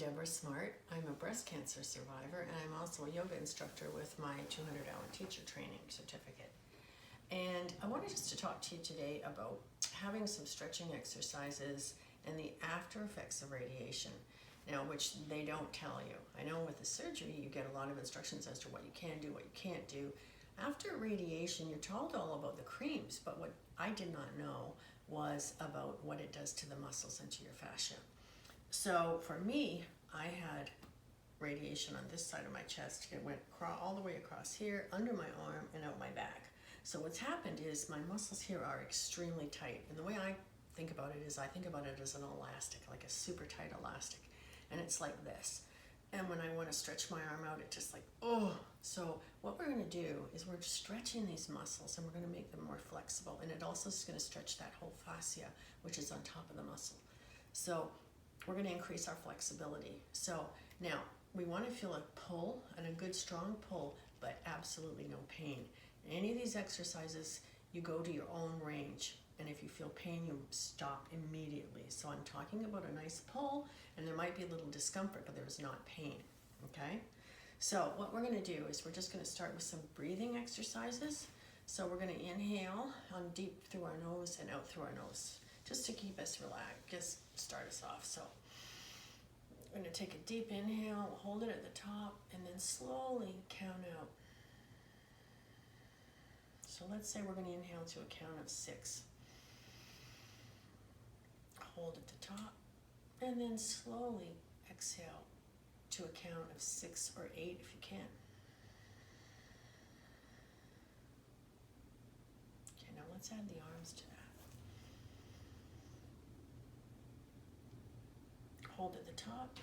Deborah Smart. I'm a breast cancer survivor, and I'm also a yoga instructor with my 200-hour teacher training certificate. And I wanted just to talk to you today about having some stretching exercises and the after effects of radiation. Now, which they don't tell you. I know with the surgery, you get a lot of instructions as to what you can do, what you can't do. After radiation, you're told all about the creams, but what I did not know was about what it does to the muscles and to your fascia. So for me, I had radiation on this side of my chest. It went all the way across here, under my arm, and out my back. So what's happened is my muscles here are extremely tight. And the way I think about it is I think about it as an elastic, like a super tight elastic. And it's like this. And when I want to stretch my arm out, it's just like, oh. So what we're going to do is we're stretching these muscles and we're going to make them more flexible. And it also is going to stretch that whole fascia, which is on top of the muscle. So we're going to increase our flexibility. So now we want to feel a pull and a good strong pull, but absolutely no pain. In any of these exercises, you go to your own range. And if you feel pain, you stop immediately. So I'm talking about a nice pull, and there might be a little discomfort, but there's not pain, okay? So what we're gonna do is we're just gonna start with some breathing exercises. So we're gonna inhale on deep through our nose and out through our nose, just to keep us relaxed, just start us off. So we're gonna take a deep inhale, hold it at the top, and then slowly count out. So let's say we're gonna inhale to a count of 6. Hold at the top, and then slowly exhale to a count of 6 or 8 if you can. Okay, now let's add the arms to that. Hold at the top.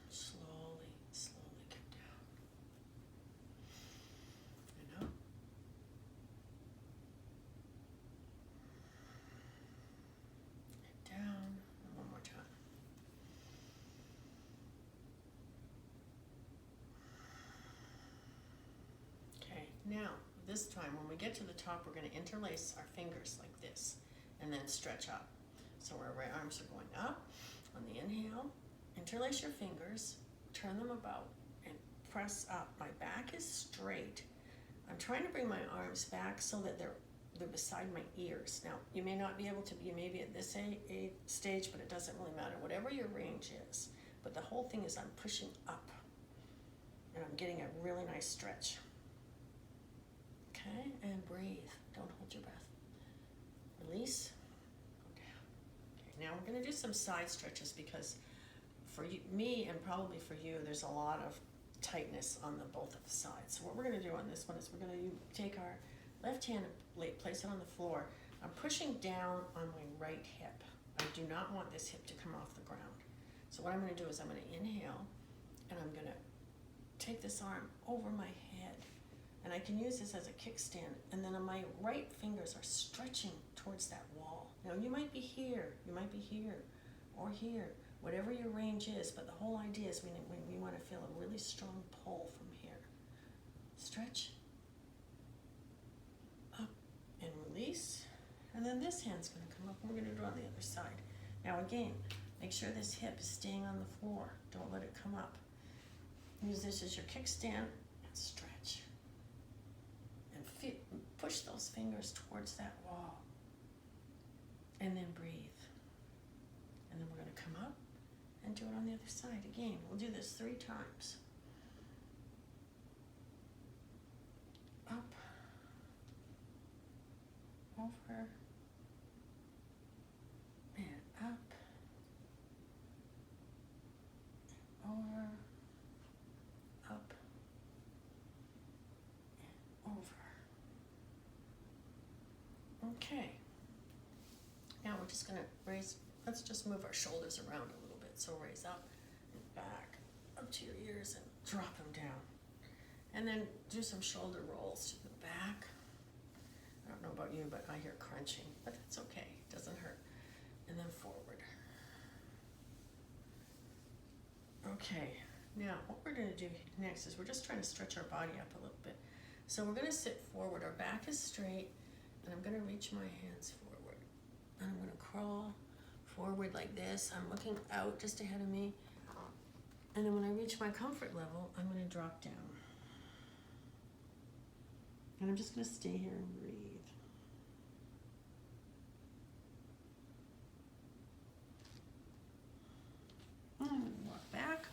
Slowly, slowly come down. And up. Down, and one more time. Okay, now this time when we get to the top, we're going to interlace our fingers like this and then stretch up. So our right arms are going up on the inhale. Interlace your fingers, turn them about, and press up. My back is straight. I'm trying to bring my arms back so that they're beside my ears. Now, you may not be able to, you may be at this stage, but it doesn't really matter. Whatever your range is. But the whole thing is I'm pushing up. And I'm getting a really nice stretch. Okay, and breathe. Don't hold your breath. Release. Go down. Okay, now we're going to do some side stretches because for you, me and probably for you, there's a lot of tightness on both of the sides. So what we're going to do on this one is we're going to take our left hand and place it on the floor. I'm pushing down on my right hip. I do not want this hip to come off the ground. So what I'm going to do is I'm going to inhale, and I'm going to take this arm over my head. And I can use this as a kickstand. And then my right fingers are stretching towards that wall. Now you might be here, or here, whatever your range is. But the whole idea is we want to feel a really strong pull from here. Stretch. And release, and then this hand's going to come up, and we're going to do it on the other side. Now again, make sure this hip is staying on the floor. Don't let it come up. Use this as your kickstand, and stretch. And push those fingers towards that wall. And then breathe. And then we're going to come up and do it on the other side. Again, we'll do this 3 times. Up. Over and up and over, up and over. Okay, now we're just going to raise, let's just move our shoulders around a little bit. So raise up and back, up to your ears, and drop them down. And then do some shoulder rolls to the back. I don't know about you, but I hear crunching, but that's okay, it doesn't hurt. And then forward. Okay, now what we're going to do next is we're just trying to stretch our body up a little bit. So we're going to sit forward, our back is straight, and I'm going to reach my hands forward. And I'm going to crawl forward like this. I'm looking out just ahead of me. And then when I reach my comfort level, I'm going to drop down. And I'm just going to stay here and breathe. And I'm going to walk back.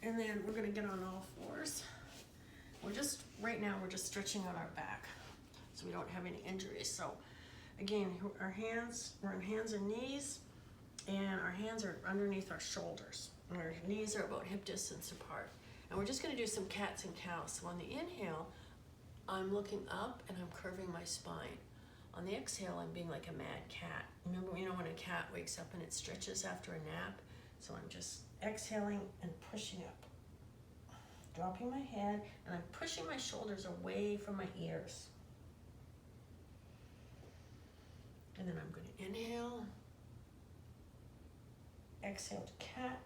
And then we're going to get on all fours. Right now we're just stretching out our back so we don't have any injuries. So again, our hands, we're on hands and knees, and our hands are underneath our shoulders. And our knees are about hip distance apart. And we're just going to do some cats and cows. So on the inhale, I'm looking up and I'm curving my spine. On the exhale, I'm being like a mad cat. Remember, when a cat wakes up and it stretches after a nap? So I'm just exhaling and pushing up. Dropping my head, and I'm pushing my shoulders away from my ears. And then I'm going to inhale, exhale to cat,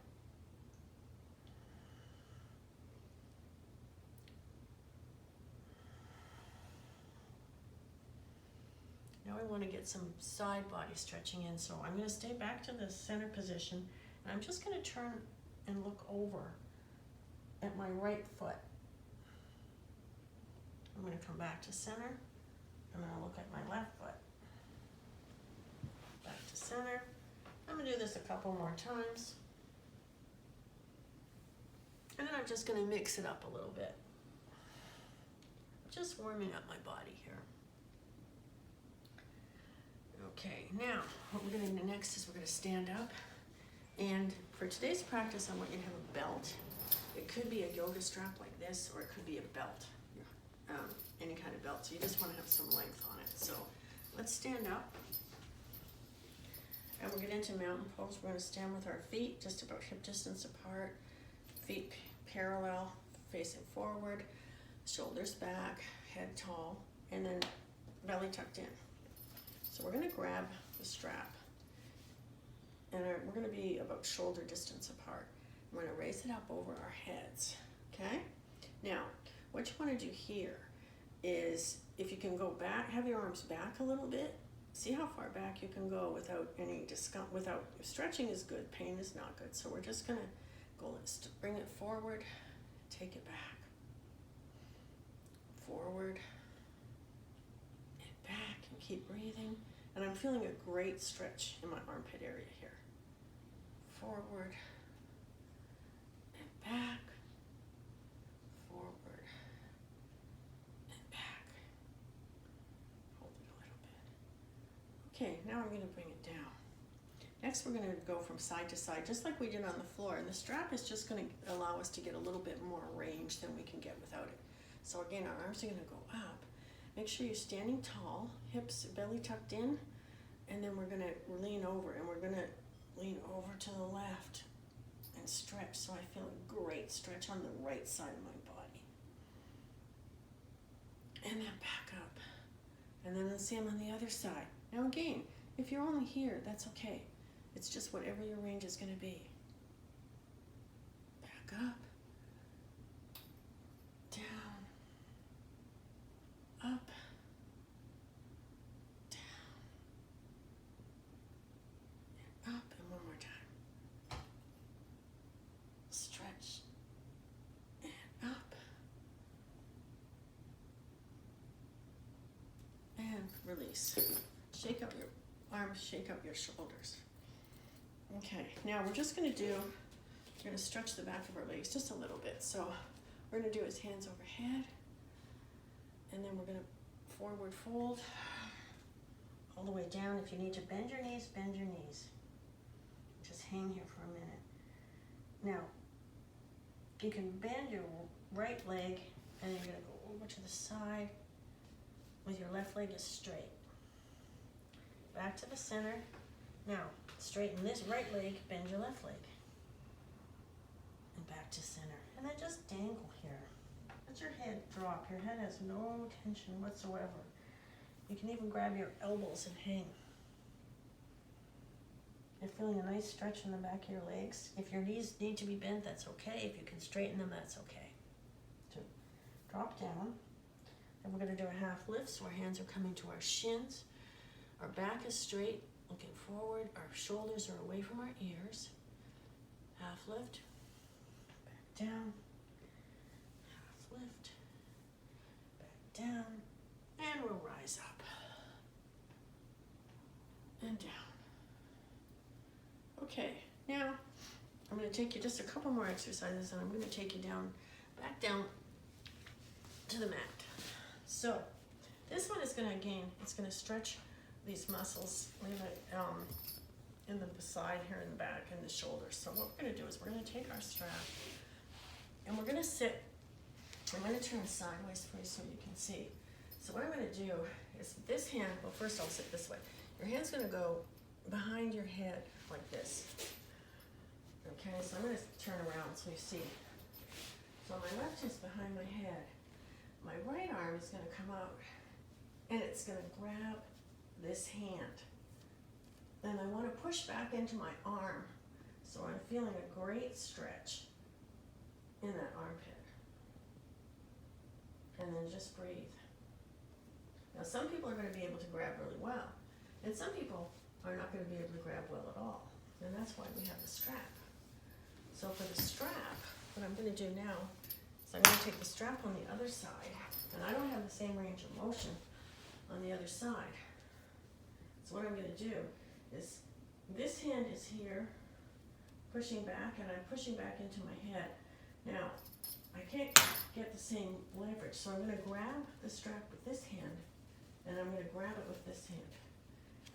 now I want to get some side body stretching in, so I'm going to stay back to the center position, and I'm just going to turn and look over at my right foot. I'm going to come back to center, and then I'll look at my left foot. Back to center. I'm going to do this a couple more times. And then I'm just going to mix it up a little bit. Just warming up my body here. Okay, now what we're going to do next is we're going to stand up. And for today's practice, I want you to have a belt. It could be a yoga strap like this, or it could be a belt, any kind of belt. So you just want to have some length on it. So let's stand up. And we'll get into mountain pose. We're going to stand with our feet just about hip distance apart, feet parallel, facing forward, shoulders back, head tall, and then belly tucked in. So we're going to grab the strap, and we're going to be about shoulder distance apart. We're going to raise it up over our heads, okay? Now, what you want to do here is, if you can go back, have your arms back a little bit. See how far back you can go without any discomfort. Stretching is good, pain is not good. So we're just going to go, let's bring it forward, take it back. Forward and back, and keep breathing. And I'm feeling a great stretch in my armpit area here. Forward. Back, forward, and back. Hold it a little bit. Okay, now I'm going to bring it down. Next, we're going to go from side to side, just like we did on the floor. And the strap is just going to allow us to get a little bit more range than we can get without it. So again, our arms are going to go up. Make sure you're standing tall, hips, belly tucked in, and then we're going to lean over, and we're going to lean over to the left and stretch. So I feel a great stretch on the right side of my body. And then back up. And then the same on the other side. Now again, if you're only here, that's okay. It's just whatever your range is going to be. Back up. Down. Up. Down. And up. And one more time. Stretch. And up. And release. Shake out your arms, shake out your shoulders. Okay, now we're just going to we're going to stretch the back of our legs just a little bit. So we're going to do is hands overhead, and then we're going to forward fold all the way down. If you need to bend your knees, bend your knees. Just hang here for a minute. Now, you can bend your right leg, and you're going to go over to the side with your left leg is straight. Back to the center. Now, straighten this right leg, bend your left leg. And back to center. And then just dangle here. Let your head drop. Your head has no tension whatsoever. You can even grab your elbows and hang. You're feeling a nice stretch in the back of your legs. If your knees need to be bent, that's okay. If you can straighten them, that's okay. So drop down. Then we're going to do a half lift, so our hands are coming to our shins. Our back is straight, Looking forward, our shoulders are away from our ears. Half lift, back down, half lift, back down, and we'll rise up and down. Okay, now I'm going to take you just a couple more exercises and I'm going to take you back down to the mat. So this one is going to, again, it's going to stretch these muscles in the side here in the back and the shoulders. So what we're going to do is we're going to take our strap and we're going to sit. I'm going to turn sideways for you so you can see. So what I'm going to do is this hand, well first I'll sit this way. Your hand's going to go behind your head like this. Okay, so I'm going to turn around so you see. So my left is behind my head. My right arm is going to come out and it's going to grab this hand. And I want to push back into my arm so I'm feeling a great stretch in that armpit. And then just breathe. Now some people are going to be able to grab really well, and some people are not going to be able to grab well at all. And that's why we have the strap. So for the strap, what I'm going to do now is I'm going to take the strap on the other side, and I don't have the same range of motion on the other side. So what I'm going to do is this hand is here, pushing back, and I'm pushing back into my head. Now, I can't get the same leverage, so I'm going to grab the strap with this hand, and I'm going to grab it with this hand,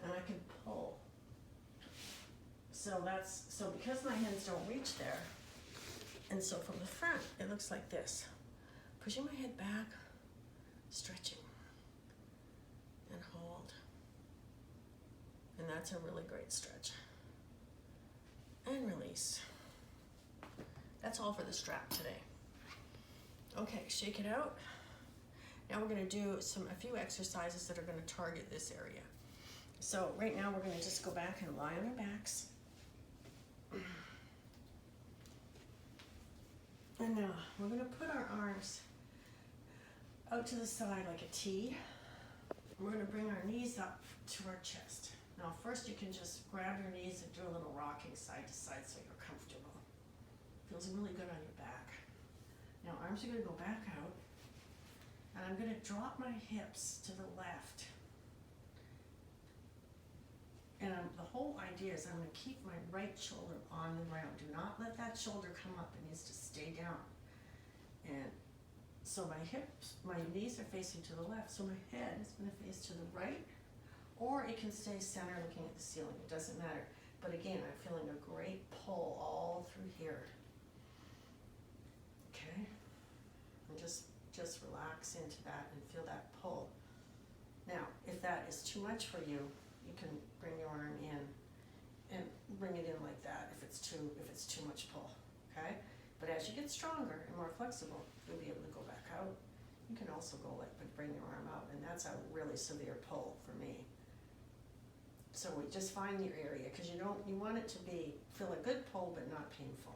and I can pull. So because my hands don't reach there, and so from the front, it looks like this. Pushing my head back, stretching, and hold. And that's a really great stretch. And release. That's all for the strap today. Okay, shake it out. Now we're going to do a few exercises that are going to target this area. So right now we're going to just go back and lie on our backs. And now we're going to put our arms out to the side like a T. We're going to bring our knees up to our chest. Now first you can just grab your knees and do a little rocking side to side so you're comfortable. Feels really good on your back. Now arms are going to go back out, and I'm going to drop my hips to the left. And the whole idea is I'm going to keep my right shoulder on the ground. Do not let that shoulder come up. It needs to stay down. And so my knees are facing to the left, so my head is going to face to the right, or it can stay center looking at the ceiling. It doesn't matter. But again, I'm feeling a great pull all through here. Okay? And just relax into that and feel that pull. Now, if that is too much for you, you can bring your arm in and bring it in like that if it's too much pull. Okay? But as you get stronger and more flexible, you'll be able to go back out. You can also go bring your arm out, and that's a really severe pull for me. So we just find your area, because you want it to feel a good pull but not painful.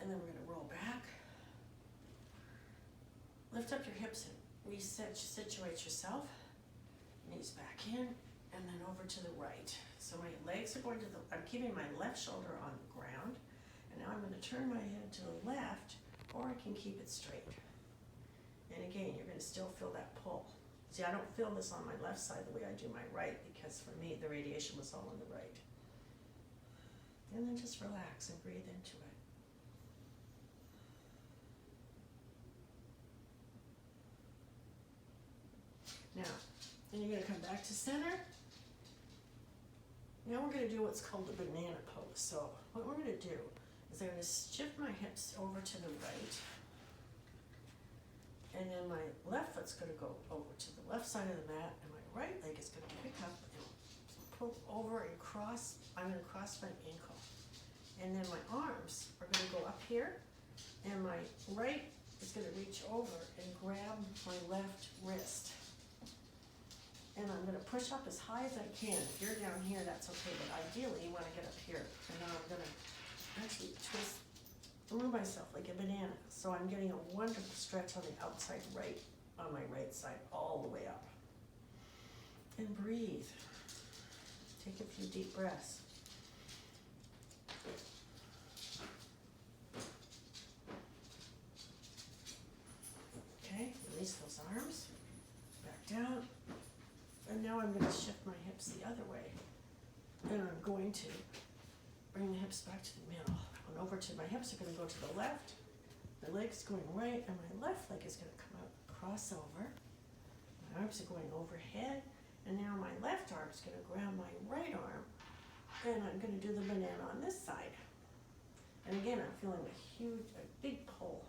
And then we're going to roll back. Lift up your hips and situate yourself. Knees back in, and then over to the right. So my legs are going I'm keeping my left shoulder on the ground, and now I'm going to turn my head to the left, or I can keep it straight. And again, you're going to still feel that pull. See, I don't feel this on my left side the way I do my right, because for me, the radiation was all on the right. And then just relax and breathe into it. Now, then you're going to come back to center. Now we're going to do what's called the banana pose. So what we're going to do is I'm going to shift my hips over to the right. And then my left foot's going to go over to the left side of the mat, and my right leg is going to pick up and pull over and cross. I'm going to cross my ankle. And then my arms are going to go up here, and my right is going to reach over and grab my left wrist. And I'm going to push up as high as I can. If you're down here, that's okay, but ideally you want to get up here. And now I'm going to actually move myself like a banana. So I'm getting a wonderful stretch on the outside right, on my right side, all the way up. and breathe. Take a few deep breaths. Okay, release those arms, back down. And now I'm going to shift my hips the other way. And I'm going to bring the hips back to the middle. And over to my hips are going to go to the left. My leg's going right, and my left leg is going to come out, cross over. My arms are going overhead. And now my left arm is going to grab my right arm. And I'm going to do the banana on this side. And again, I'm feeling a big pull.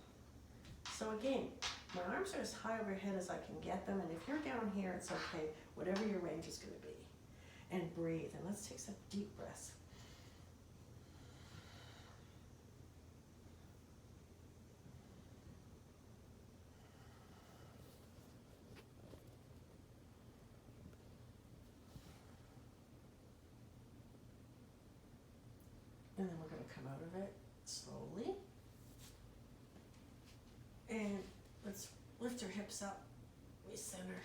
So again, my arms are as high overhead as I can get them, and if you're down here, it's okay, whatever your range is going to be. And breathe, and let's take some deep breaths. And then we're going to come out of it slowly. And let's lift our hips up, recenter.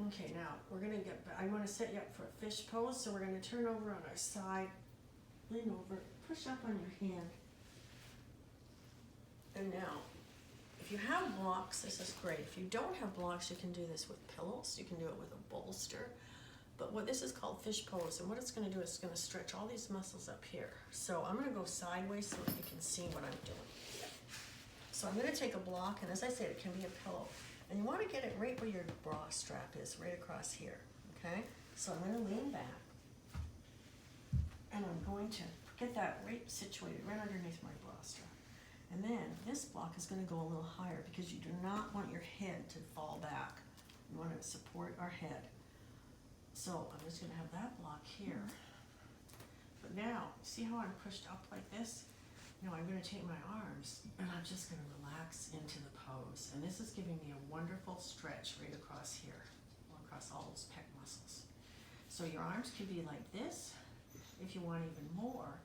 Okay, now we're going to I want to set you up for a fish pose, so we're going to turn over on our side, lean over, push up on your hand. And now, if you have blocks, this is great. If you don't have blocks, you can do this with pillows. You can do it with a bolster. But what this is called fish pose, and what it's going to do is it's going to stretch all these muscles up here. So I'm going to go sideways so that you can see what I'm doing. So I'm going to take a block, and as I said, it can be a pillow. And you want to get it right where your bra strap is, right across here, okay? So I'm going to lean back, and I'm going to get that right situated, right underneath my bra strap. And then this block is going to go a little higher because you do not want your head to fall back. You want to support our head. So I'm just going to have that block here. But now, see how I'm pushed up like this? Now I'm going to take my arms and I'm just going to relax into the pose. And this is giving me a wonderful stretch right across here, across all those pec muscles. So your arms can be like this. If you want even more,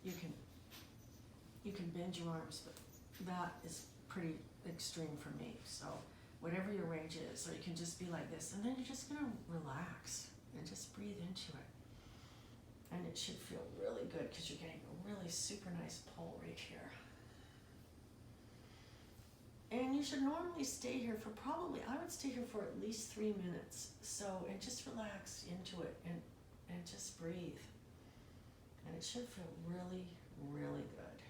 you can bend your arms, but that is pretty extreme for me. So whatever your range is, or you can just be like this, and then you're just gonna relax and just breathe into it. And it should feel really good because you're getting a really super nice pull right here. And you should normally stay here for I would stay here for at least 3 minutes. So, and just relax into it and just breathe. And it should feel really, really good.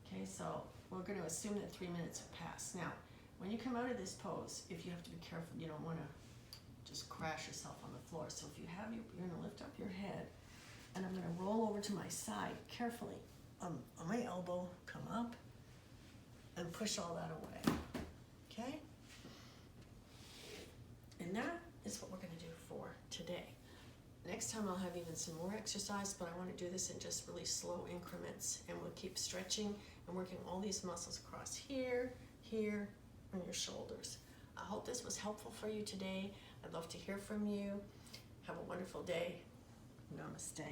Okay, so we're going to assume that 3 minutes have passed. Now, when you come out of this pose, if you have to be careful, you don't want to just crash yourself on the floor. So if you have you're going to lift up your head, and I'm going to roll over to my side carefully. On my elbow, come up, and push all that away. Okay? And that is what we're going to do for today. Next time I'll have even some more exercise, but I want to do this in just really slow increments, and we'll keep stretching and working all these muscles across here, here, and your shoulders. I hope this was helpful for you today. I'd love to hear from you. Have a wonderful day. Namaste.